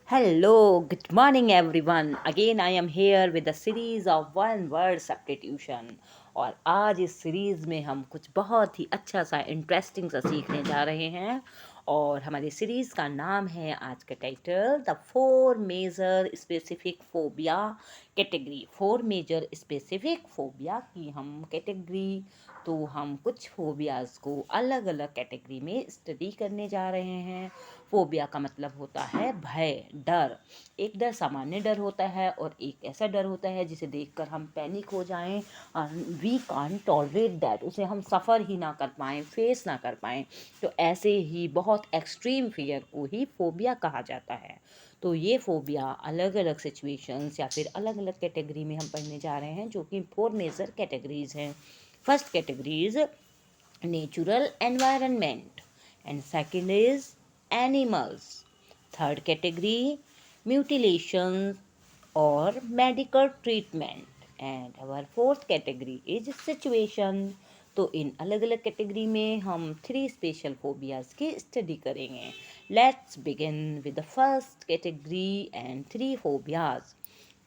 Hello, good morning everyone. Again I am here with a series of one word substitution. और आज इस series में हम कुछ बहुत ही अच्छा सा इंटरेस्टिंग सा सीखने जा रहे हैं और हमारी सीरीज़ का नाम है आज का title the four major specific phobia category. Four major specific phobia की हम कैटेगरी, तो हम कुछ फोबियाज़ को अलग अलग कैटेगरी में स्टडी करने जा रहे हैं। फोबिया का मतलब होता है भय, डर। एक डर सामान्य डर होता है और एक ऐसा डर होता है जिसे देखकर हम पैनिक हो जाएं और वी कान टॉलरेट दैट, उसे हम सफ़र ही ना कर पाएँ, फेस ना कर पाएँ। तो ऐसे ही बहुत एक्सट्रीम फियर को ही फोबिया कहा जाता है। तो ये फोबिया अलग अलग सिचुएशंस या फिर अलग अलग कैटेगरी में हम पढ़ने जा रहे हैं, जो कि फोर मेजर कैटेगरीज हैं। First category is natural environment and second is animals. Third category, mutilation or medical treatment. And our fourth category is situation. तो इन अलग अलग कैटेगरी में हम थ्री स्पेशल फोबियाज की स्टडी करेंगे। Let's begin with the first category and three phobias.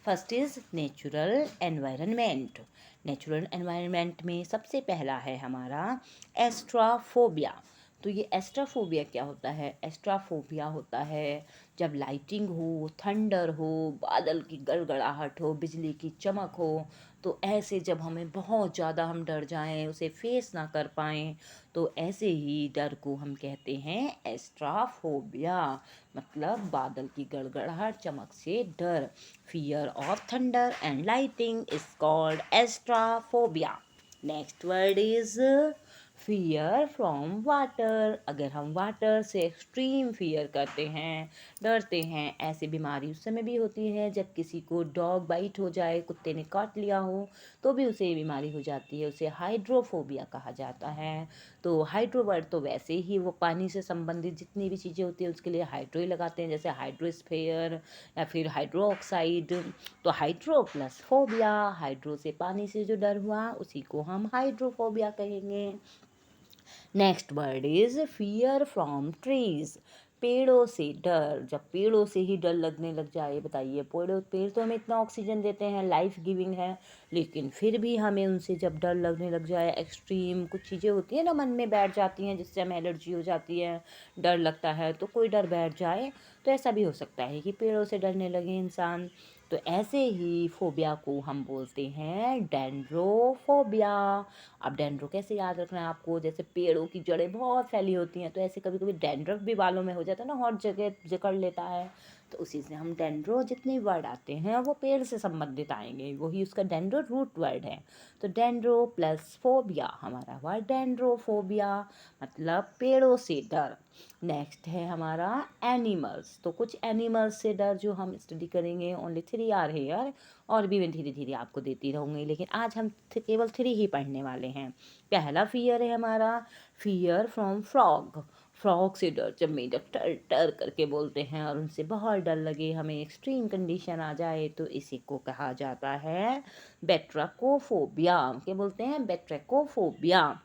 First is natural environment. Natural environment में सबसे पहला है हमारा एस्ट्राफोबिया। तो ये एस्ट्राफोबिया क्या होता है? एस्ट्राफोबिया होता है जब लाइटिंग हो, थंडर हो, बादल की गड़गड़ाहट हो, बिजली की चमक हो, तो ऐसे जब हमें बहुत ज़्यादा हम डर जाएं, उसे फेस ना कर पाएं, तो ऐसे ही डर को हम कहते हैं एस्ट्राफोबिया। मतलब बादल की गड़गड़ाहट, चमक से डर। Fear of thunder and lighting is called एस्ट्राफोबिया। Next word is fear from water. अगर हम वाटर से एक्सट्रीम फियर करते हैं, डरते हैं, ऐसी बीमारी उस समय भी होती है जब किसी को डॉग बाइट हो जाए, कुत्ते ने काट लिया हो, तो भी उसे ये बीमारी हो जाती है, उसे हाइड्रोफोबिया कहा जाता है। तो हाइड्रो वर्ड तो वैसे ही वो पानी से संबंधित जितनी भी चीज़ें होती हैं उसके लिए हाइड्रो ही लगाते हैं, जैसे हाइड्रोस्फेयर या फिर हाइड्रो ऑक्साइड। तो हाइड्रो प्लस फोबिया, हाइड्रो से पानी से जो डर हुआ उसी को हम हाइड्रोफोबिया कहेंगे। Next word is fear from trees. पेड़ों से डर। जब पेड़ों से ही डर लगने लग जाए, बताइए, पेड़ तो हमें इतना ऑक्सीजन देते हैं, लाइफ गिविंग है, लेकिन फिर भी हमें उनसे जब डर लगने लग जाए, एक्सट्रीम कुछ चीज़ें होती हैं ना मन में बैठ जाती हैं जिससे हमें एलर्जी हो जाती है, डर लगता है, तो कोई डर बैठ जाए, तो ऐसा भी हो सकता है कि पेड़ों से डरने लगे इंसान। तो ऐसे ही फोबिया को हम बोलते हैं डेंड्रोफोबिया। अब डेंड्रो कैसे याद रखना है आपको? जैसे पेड़ों की जड़ें बहुत फैली होती हैं, तो ऐसे कभी कभी डेंड्रफ भी बालों में हो जाता है ना, हर जगह जकड़ लेता है, तो उसी से हम डेंड्रो, जितने वर्ड आते हैं वो पेड़ से संबंधित आएंगे, वही उसका डेंड्रो रूट वर्ड है। तो डेंड्रो प्लस फोबिया, हमारा वर्ड डेंड्रोफोबिया, मतलब पेड़ों से डर। नेक्स्ट है हमारा एनिमल्स। तो कुछ एनिमल्स से डर जो हम स्टडी करेंगे, ओनली थ्री आर हेयर, और भी मैं धीरे धीरे आपको देती रहूँगी, लेकिन आज हम केवल थ्री ही पढ़ने वाले हैं। पहला फियर है हमारा फियर फ्रॉम फ्रॉग। फ्रॉग से डर, जब मेजर टर टर करके बोलते हैं और उनसे बहुत डर लगे, हमें एक्सट्रीम कंडीशन आ जाए, तो इसी को कहा जाता है बेट्राकोफोबिया। क्या बोलते हैं? Batrachophobia.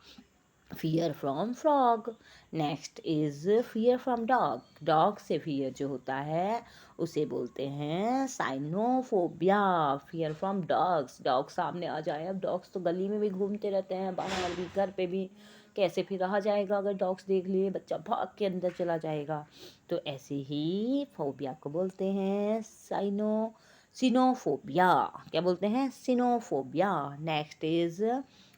Fear from frog. Next is fear from dog. Dog से फियर जो होता है उसे बोलते हैं cynophobia. Fear from dogs, dog सामने आ जाए, अब डॉग्स तो गली में भी घूमते रहते हैं, बाहर भी, घर पे भी, कैसे फिर रहा जाएगा? अगर डॉग्स देख लिए, बच्चा भाग के अंदर चला जाएगा। तो ऐसे ही फोबिया को बोलते हैं सिनोफोबिया। क्या बोलते हैं? Cynophobia. Next is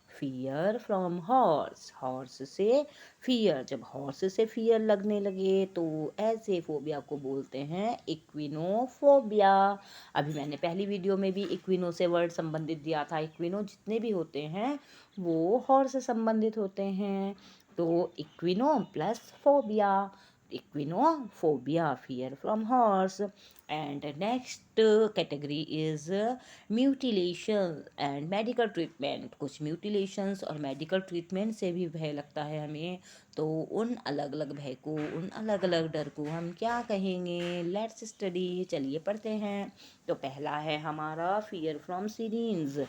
fear from horse. Horse से फियर, जब हॉर्स से फियर लगने लगे, तो ऐसे फोबिया को बोलते हैं इक्विनोफोबिया। अभी मैंने पहली वीडियो में भी इक्विनो से वर्ड संबंधित दिया था। इक्विनो जितने भी होते हैं वो हॉर्स से संबंधित होते हैं। तो equino plus phobia, equinophobia, fear from horse. And next category is mutilation and medical treatment. कुछ म्यूटिलेशंस और मेडिकल ट्रीटमेंट से भी भय लगता है हमें, तो उन अलग अलग भय को, उन अलग अलग डर को हम क्या कहेंगे? Let's study. चलिए पढ़ते हैं। तो पहला है हमारा फियर फ्रॉम सिरिंज।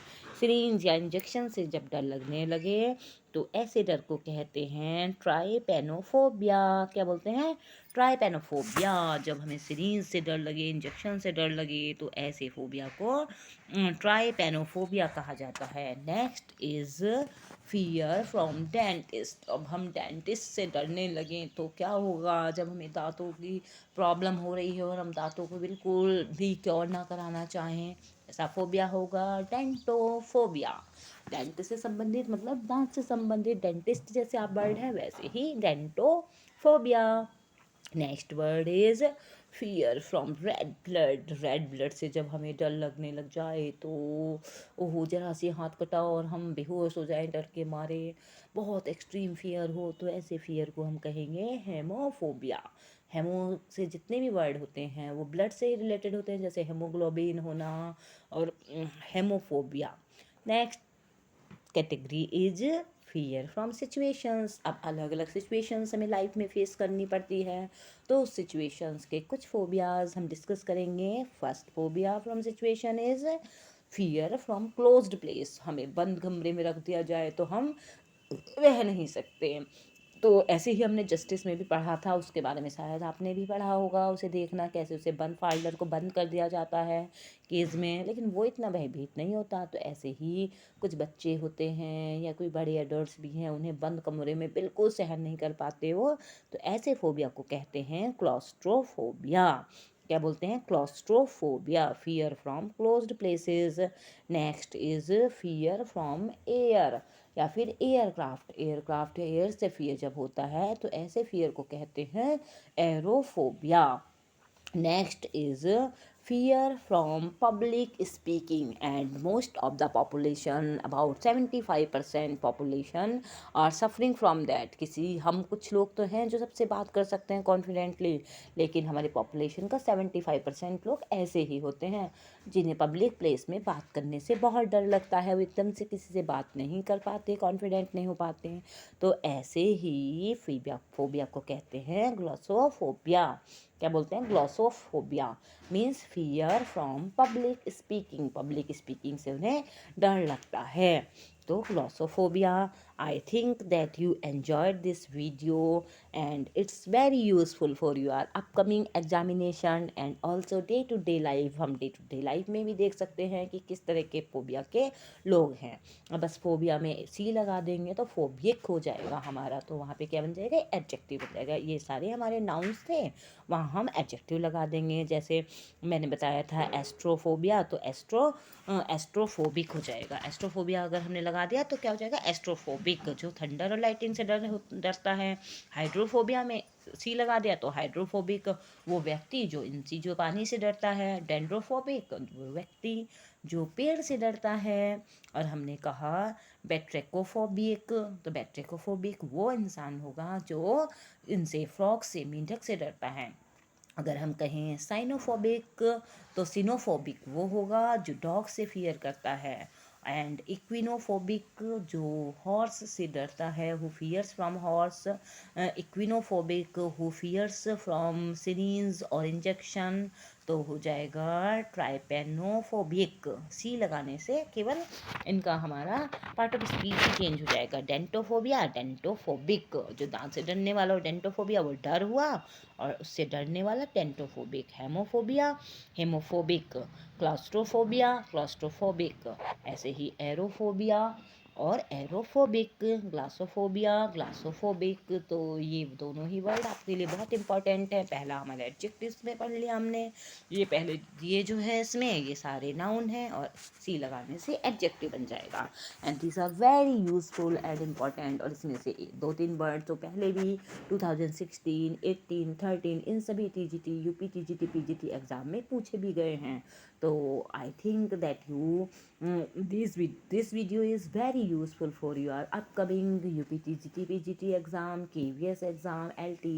सिरिंज या इंजेक्शन से जब डर लगने लगे तो ऐसे डर को कहते हैं ट्राइपेनोफोबिया। क्या बोलते हैं? ट्राइपेनोफोबिया। जब हमें सिरिंज से डर लगे, इंजेक्शन से डर लगे, तो ऐसे फोबिया को ट्राइपेनोफोबिया कहा जाता है। Next is fear from dentist. अब हम डेंटिस्ट से डरने लगें तो क्या होगा? जब हमें दांतों की प्रॉब्लम हो रही है और हम दांतों को बिल्कुल भी क्योर ना कराना चाहें, ऐसा फोबिया होगा डेंटोफोबिया। डेंट से संबंधित मतलब दांत से संबंधित, डेंटिस्ट जैसे आप वर्ड है वैसे ही dentophobia. Next word is fear from red blood. Red blood से जब हमें डर लगने लग जाए तो ओहो जरा से हाथ कटा और हम बेहोश हो जाएं डर के मारे, बहुत एक्सट्रीम फियर हो, तो ऐसे फियर को हम कहेंगे हेमोफोबिया। हेमो से जितने भी वर्ड होते हैं वो ब्लड से ही रिलेटेड होते हैं, जैसे हेमोग्लोबिन होना और haemophobia. Next category is fear from situations. अब अलग अलग सिचुएशंस हमें लाइफ में फेस करनी पड़ती है, तो उस सिचुएशंस के कुछ फोबियाज हम डिस्कस करेंगे। First phobia from situation is fear from closed place. हमें बंद कमरे में रख दिया जाए तो हम रह नहीं सकते। तो ऐसे ही हमने जस्टिस में भी पढ़ा था, उसके बारे में शायद आपने भी पढ़ा होगा। उसे देखना कैसे उसे बंद, फाइलर को बंद कर दिया जाता है केस में, लेकिन वो इतना भयभीत नहीं होता। तो ऐसे ही कुछ बच्चे होते हैं या कोई बड़े एडल्ट्स भी हैं, उन्हें बंद कमरे में बिल्कुल सहन नहीं कर पाते वो, तो ऐसे फोबिया को कहते हैं क्लॉस्ट्रोफोबिया। क्या बोलते हैं? Claustrophobia, fear from closed places. Next is fear from air या फिर एयरक्राफ्ट। एयरक्राफ्ट या एयर से फियर जब होता है तो ऐसे फियर को कहते हैं aerophobia. Next is fear from public speaking, and most of the population, about 75% population are suffering from that। किसी हम कुछ लोग तो हैं जो सबसे बात कर सकते हैं कॉन्फिडेंटली, लेकिन हमारे पॉपुलेशन का 75% लोग ऐसे ही होते हैं जिन्हें पब्लिक प्लेस में बात करने से बहुत डर लगता है, वो एकदम से किसी से बात नहीं कर पाते, कॉन्फिडेंट नहीं हो पाते हैं। तो ऐसे ही फोबिया को कहते हैं ग्लॉसोफोबिया। क्या बोलते हैं? Glossophobia means fear from public speaking. Public speaking से उन्हें डर लगता है। तो glossophobia. I think that you enjoyed this video and it's very useful for your upcoming examination and also day to day life। हम डे टू डे लाइफ में भी देख सकते हैं कि किस तरह के फोबिया के लोग हैं। अब बस फोबिया में सी लगा देंगे तो फोबिक हो जाएगा हमारा, तो वहाँ पे क्या बन जाएगा? एडजेक्टिव बन जाएगा। ये सारे हमारे नाउन्स थे, वहाँ हम एडजेक्टिव लगा देंगे। जैसे मैंने बताया था एस्ट्रोफोबिया, तो एस्ट्रोफोबिक हो जाएगा। एस्ट्रोफोबिया अगर हमने लगा दिया तो क्या हो जाएगा? एस्ट्रोफोबिक, जो थंडर और लाइटिंग से डरता है। हाइड्रोफोबिया में सी लगा दिया तो हाइड्रोफोबिक, वो व्यक्ति जो इन चीज़ों पानी से डरता है। डेंड्रोफोबिक, वो व्यक्ति जो पेड़ से डरता है। और हमने कहा बैट्रेकोफोबिक, तो बैट्रेकोफोबिक वो इंसान होगा जो इनसे, फ्रॉग से, मेंढक से डरता है। अगर हम कहें साइनोफोबिक, तो सिनोफोबिक वो होगा जो डॉग से फियर करता है। एंड इक्विनोफोबिक जो हॉर्स से डरता है, who fears from horse. Equinophobic who fears from syringe और इंजेक्शन, तो हो जाएगा ट्राइपेनोफोबिक। सी लगाने से केवल इनका हमारा part of speech he change हो जाएगा। डेंटोफोबिया, डेंटोफोबिक, जो दांत से डरने वाला, और डेंटोफोबिया वो डर हुआ, और उससे डरने वाला dentophobic. Hemophobia, hemophobic. Claustrophobia, claustrophobic. ऐसे ही एरोफोबिया और एरोफोबिक। ग्लासोफोबिया, ग्लासोफोबिक। तो ये दोनों ही वर्ड आपके लिए बहुत इंपॉर्टेंट है। पहला हमारे एडजेक्टिव्स में पढ़ लिया हमने, ये पहले ये जो है इसमें ये सारे नाउन हैं और सी लगाने से एडजेक्टिव बन जाएगा। And this are very useful and important. और इसमें से दो तीन वर्ड तो पहले भी 2016, 18, 13 इन सभी TGT, UP TGT, PGT exam में पूछे भी गए हैं। तो आई think that you this video is very useful for your upcoming UP TGT, PGT exam, KVS exam, LT,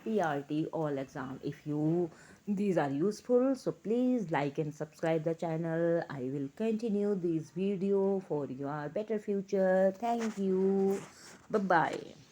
PRT, all exam. If you these are useful, so please like and subscribe the channel. I will continue this video for your better future. Thank you. Bye bye.